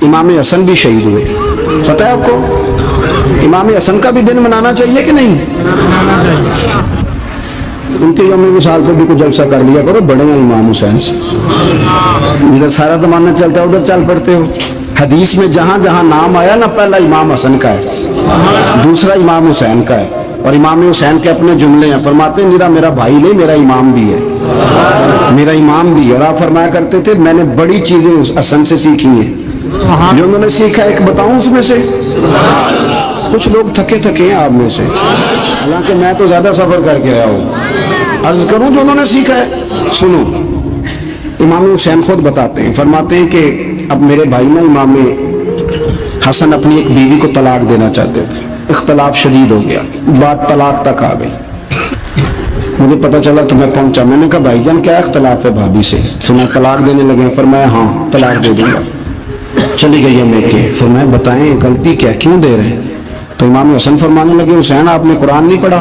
इमाम हसन भी शहीद हुए, पता है आपको? इमाम हसन का भी दिन मनाना चाहिए कि नहीं? उनके यौम विसाल पे भी कुछ जलसा कर लिया करो, बड़े हैं इमाम हुसैन से। इधर सारा जमाना चलता है, उधर चल पड़ते हो। हदीस में जहां जहां नाम आया ना, पहला इमाम हसन का है, दूसरा इमाम हुसैन का है, और इमाम हुसैन के अपने जुमले हैं। फरमाते हैं मेरा भाई नहीं, मेरा इमाम भी है, मेरा इमाम भी है। और आप फरमाया करते थे मैंने बड़ी चीजें उस हसन से सीखी हैं। जो उन्होंने सीखा एक बताऊं उसमें से? कुछ लोग थके थके हैं आप में से, हालांकि मैं तो ज्यादा सफर करके आया हूं। अर्ज करूं जो उन्होंने सीखा है, सुनो। इमाम हुसैन खुद बताते हैं, फरमाते हैं कि अब मेरे भाई ना इमाम हसन अपनी एक बीवी को तलाक देना चाहते थे, इख्तलाफ शदीद हो गया, बात तलाक तक आ गई। मुझे पता चला तो मैं पहुंचा, मैंने कहा भाईजान क्या इख्तलाफ है भाभी से? सुना तलाक देने लगे। फरमाया हाँ तलाक दे दूंगा। चली गई है मेके। फिर मैं बताएं गलती क्या, क्यों दे रहे हैं? तो इमाम हसन फरमाने लगे हुसैन आपने कुरान नहीं पढ़ा?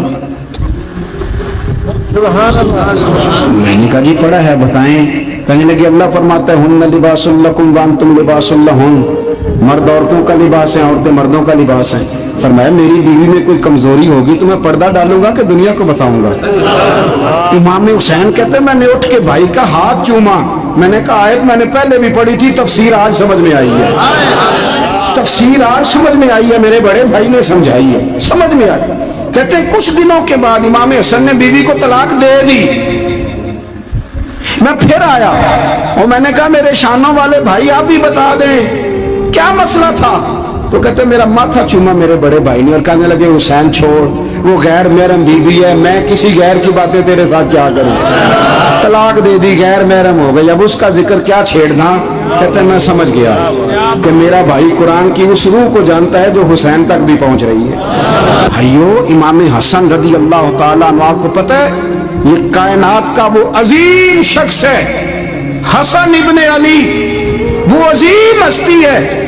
मैंने कहा जी पढ़ा है, बताएं। कहने लगे अल्लाह फरमाता है हुन्ना लिबासुल लकुम व अंतुम लिबासुल लहुन, मर्द औरतों का लिबास है, औरतें मर्दों का लिबास है। फरमाया मेरी बीवी में कोई कमजोरी होगी तो मैं पर्दा डालूंगा कि दुनिया को बताऊंगा? इमाम हुसैन कहते मैंने उठ के भाई का हाथ चूमा। मैंने कहा आयत मैंने पहले भी पढ़ी थी, तफसीर आज समझ में आई है, तफसीर आज समझ में आई है, मेरे बड़े भाई ने समझाई है, समझ में आई। कहते कुछ दिनों के बाद इमाम हसन ने बीवी को तलाक दे दी। मैं फिर आया और मैंने कहा मेरे शानों वाले भाई आप भी बता दें क्या मसला था? तो कहते मेरा माथा चूमा मेरे बड़े भाई ने और कहने लगे हुसैन छोड़, वो गैर महरम बीवी है, मैं किसी गैर की बातें तेरे साथ क्या करूं? तलाक दे दी, गैर महरम हो गई, अब उसका जिक्र क्या छेड़ना? कहते मैं समझ गया कि मेरा भाई कुरान की उस रूह को जानता है जो हुसैन तक भी पहुंच रही है। भाइयों इमाम हसन रज़ी अल्लाह ताला अन्हु, आपको पता है ये कायनात का वो अजीम शख्स है, हसन इब्ने अली, वो अजीम हस्ती है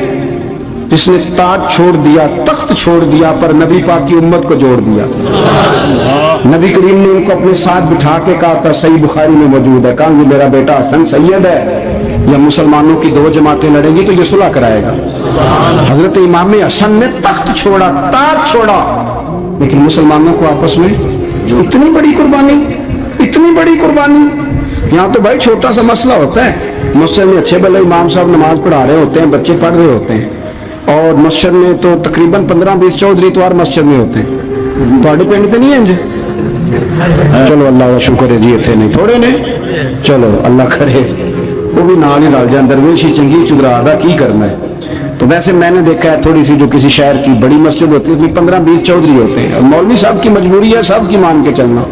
जिसने ताज छोड़ दिया, तख्त छोड़ दिया, पर नबी पाक की उम्मत को जोड़ दिया। नबी करीम ने उनको अपने साथ बिठा के कहा था, सही बुखारी में मौजूद है, कहा ये मेरा बेटा हसन सैयद है, या मुसलमानों की दो जमातें लड़ेंगी तो ये सुलह कराएगा। हजरत इमाम हसन ने तख्त छोड़ा, ताज छोड़ा, लेकिन मुसलमानों को आपस में इतनी बड़ी कुर्बानी, इतनी बड़ी कुर्बानी। यहाँ तो भाई छोटा सा मसला होता है, मस्जिद में अच्छे भले इमाम साहब नमाज पढ़ा रहे होते हैं, बच्चे पढ़ रहे होते हैं, और मस्जिद में तो तकरीबन 15-20 चौधरी इतवार मस्जिद में होते हैं। थोड़े पिंड तो नहीं है इंज? चलो अल्लाह का शुक्र है जी, इतने नहीं थोड़े ने, चलो अल्लाह करे वो भी नाल ही रल जाए, दरवेशी चंगी चुदरा दा की करना है। तो वैसे मैंने देखा है थोड़ी सी जो किसी शहर की बड़ी मस्जिद होती है उसमें 15-20 चौधरी होते हैं, और मौलवी साहब की मजबूरी है सब की मान के चलना,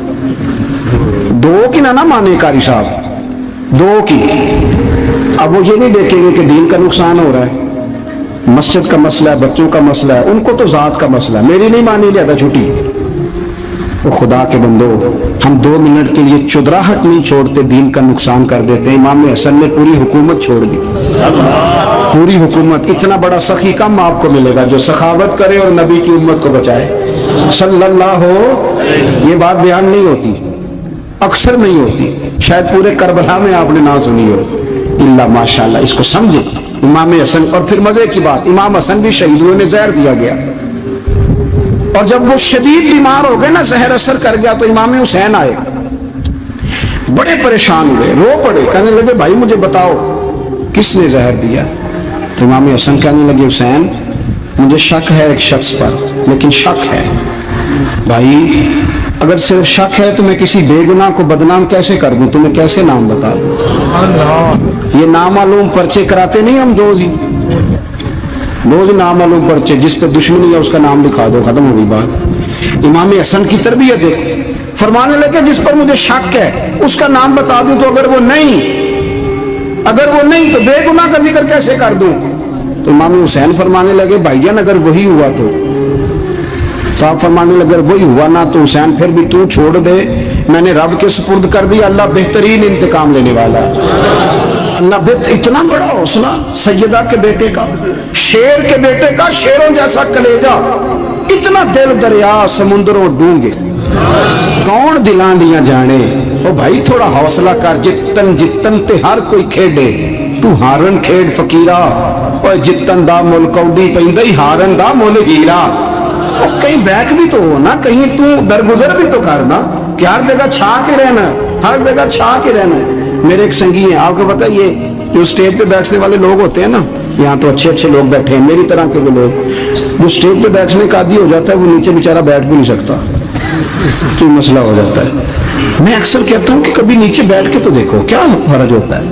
दो की ना माने कारी साहब, दो की। अब वो ये नहीं देखेंगे कि दीन का नुकसान हो रहा है, मस्जिद का मसला है, बच्चों का मसला है, उनको तो जात का मसला है, मेरी नहीं मानी लिया था छुट्टी। वो खुदा के बंदो, हम 2 मिनट के लिए चुदराहट नहीं छोड़ते, दीन का नुकसान कर देते हैं। इमाम हसन ने पूरी हुकूमत छोड़ दी, पूरी हुकूमत। इतना बड़ा सखी कम आपको मिलेगा जो सखावत करे और नबी की उम्मत को बचाए सल्लल्लाहु। ये बात बयान नहीं होती, अक्सर नहीं होती, शायद पूरे करबला में आपने ना सुनी हो, इल्ला माशाअल्लाह। इसको समझे इमाम हसन। और फिर मजे की बात, इमाम हसन भी शहीद हुए, उन्हें जहर दिया गया, और जब वो शदीद बीमार हो गए ना, जहर असर कर गया, तो इमाम हुसैन आए, बड़े परेशान हुए, रो पड़े, कहने लगे भाई मुझे बताओ किसने जहर दिया? तो इमाम हसन कहने लगे हुसैन मुझे शक है एक शख्स पर, लेकिन शक है भाई, अगर सिर्फ शक है तो मैं किसी बेगुनाह को बदनाम कैसे कर दूं, तुम्हें कैसे नाम बता दूं? ये नामालूम पर्चे कराते नहीं हम रोज नामालूम पर्चे, जिस पे दुश्मनी है उसका नाम लिखा दो, खत्म हो गई बात। इमाम हसन की तरबियत देखो, फरमाने लगे जिस पर मुझे शक है उसका नाम बता दूं, तो अगर वो नहीं तो बेगुनाह का जिक्र कैसे कर दूं? तो इमाम हुसैन फरमाने लगे भाईजान अगर वही हुआ तो आप फरमाने लगे वही हुआ ना तो हुसैन फिर भी तू छोड़ दे, मैंने रब के सुपुर्द कर दिया, अल्लाह बेहतरीन इंतकाम लेने वाला है। अल्लाह इतना बड़ा हौसला सैयदा के बेटे का, शेर के बेटे का, शेरों जैसा कलेजा, इतना दिल दरिया समुद्रों डूंगे, कौन दिलां दियां जाने او بھائی تھوڑا حوصلہ کر, جتن جتن تے ہر کوئی کھیڈے, تو ہارن کھیڈ فقیرا, اور جتن دا مل کوڈی پیندی ہارن دا مل ہیرا. اور کہیں بیک بھی تو ہو نا, کہیں تو درگزر بھی تو کرنا کہ ہر جگہ چھا کے رہنا, ہر جگہ چھا کے رہنا. میرے ایک سنگی ہیں, آپ کو پتہ یہ جو اسٹیج پہ بیٹھنے والے لوگ ہوتے ہیں نا, یہاں تو اچھے اچھے لوگ بیٹھے ہیں میری طرح کے وہ لوگ, جو اسٹیج پہ بیٹھنے کا عادی ہو جاتا ہے وہ نیچے بیچارہ بیٹھ بھی نہیں سکتا, تو مسئلہ ہو جاتا ہے. میں اکثر کہتا ہوں کہ کبھی نیچے بیٹھ کے تو دیکھو کیا فرق ہوتا ہے.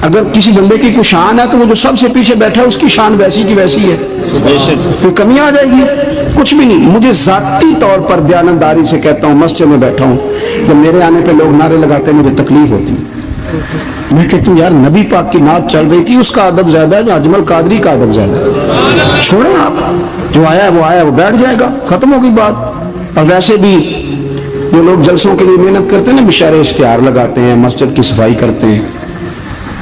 اگر کسی بندے کی کوئی شان ہے تو وہ جو سب سے پیچھے بیٹھا ہے اس کی شان ویسی کی ویسی ہے, پھر کمی آ جائے گی, کچھ بھی نہیں. مجھے ذاتی طور پر دیانتداری سے کہتا ہوں, مسجد میں بیٹھا ہوں, جب میرے آنے پہ لوگ نعرے لگاتے ہیں مجھے تکلیف ہوتی ہے. میں کہتا ہوں یار نبی پاک کی نعت چل رہی تھی, اس کا ادب زیادہ ہے یا اجمل قادری کا ادب زیادہ ہے؟ چھوڑیں آپ, جو آیا ہے وہ بیٹھ جائے گا, ختم ہوگی بات. اور ویسے بھی جو لوگ جلسوں کے لیے محنت کرتے ہیں نا, بشارے اشتہار لگاتے ہیں, مسجد کی صفائی کرتے ہیں,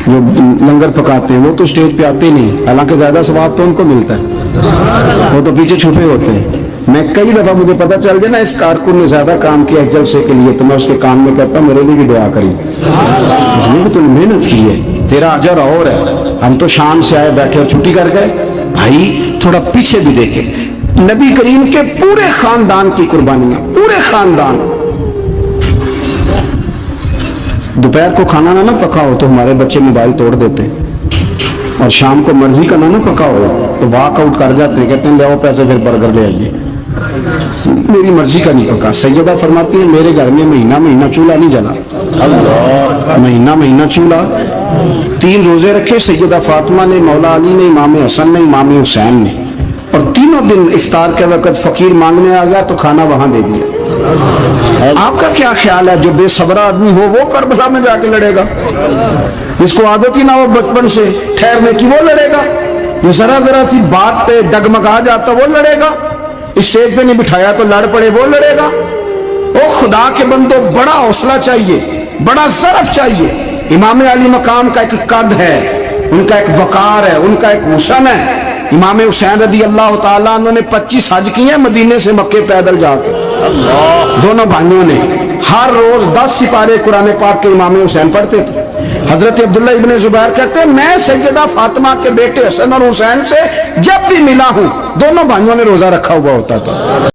جو لنگر پکاتے ہیں, وہ تو اسٹیج پہ آتے نہیں, حالانکہ زیادہ ثواب تو ان کو ملتا ہے, وہ تو پیچھے چھپے ہوتے ہیں. میں کئی دفعہ مجھے پتہ چل گیا نا اس کارکن نے زیادہ کام کیا اس جلسے کے لیے, تو میں اس کے کام میں کہتا ہوں میرے لیے بھی دعا کری, اس لیے کہ تم نے محنت کی ہے, تیرا اجر اور ہے. ہم تو شام سے آئے بیٹھے اور چھٹی کر گئے. بھائی تھوڑا پیچھے بھی دیکھے, نبی کریم کے پورے خاندان کی قربانیاں, پورے خاندان. دوپہر کو کھانا نہ پکا ہو تو ہمارے بچے موبائل توڑ دیتے ہیں, اور شام کو مرضی کا نہ پکا ہو تو واک آؤٹ کر جاتے ہیں, کہتے ہیں لے آؤ پیسے پھر برگر لے آئیے, میری مرضی کا نہیں پکا. سیدہ فرماتی ہیں میرے گھر میں مہینہ مہینہ چولہا نہیں جلا, مہینہ مہینہ چولہا. 3 روزے رکھے سیدہ فاطمہ نے, مولا علی نے, امام حسن نے, امام حسین نے, اور تینوں دن افطار کے وقت فقیر مانگنے آ گیا تو کھانا وہاں دے دیا. آپ کا کیا خیال ہے جو بے صبر آدمی ہو وہ کربلا میں جا کے لڑے گا, جس کو عادت ہی نہ ہو بچپن سے ٹھہرنے کی وہ لڑے گا, جو ذرا ذرا سی بات پہ ڈگمگا جاتا وہ لڑے گا, اسٹیج پہ نہیں بٹھایا تو لڑ پڑے وہ لڑے گا. او خدا کے بندو, بڑا حوصلہ چاہیے, بڑا ظرف چاہیے. امام علی مقام کا ایک قد ہے, ان کا ایک وقار ہے, ان کا ایک حسن ہے. امام حسین رضی اللہ تعالیٰ عنہ نے 25 حج کیے ہیں مدینے سے مکے پیدل جا کے. دونوں بھائیوں نے ہر روز 10 سپارے قرآن پاک کے امام حسین پڑھتے تھے. حضرت عبداللہ ابن زبیر کہتے ہیں میں سیدہ فاطمہ کے بیٹے حسن اور حسین سے جب بھی ملا ہوں دونوں بھائیوں نے روزہ رکھا ہوا ہوتا تھا.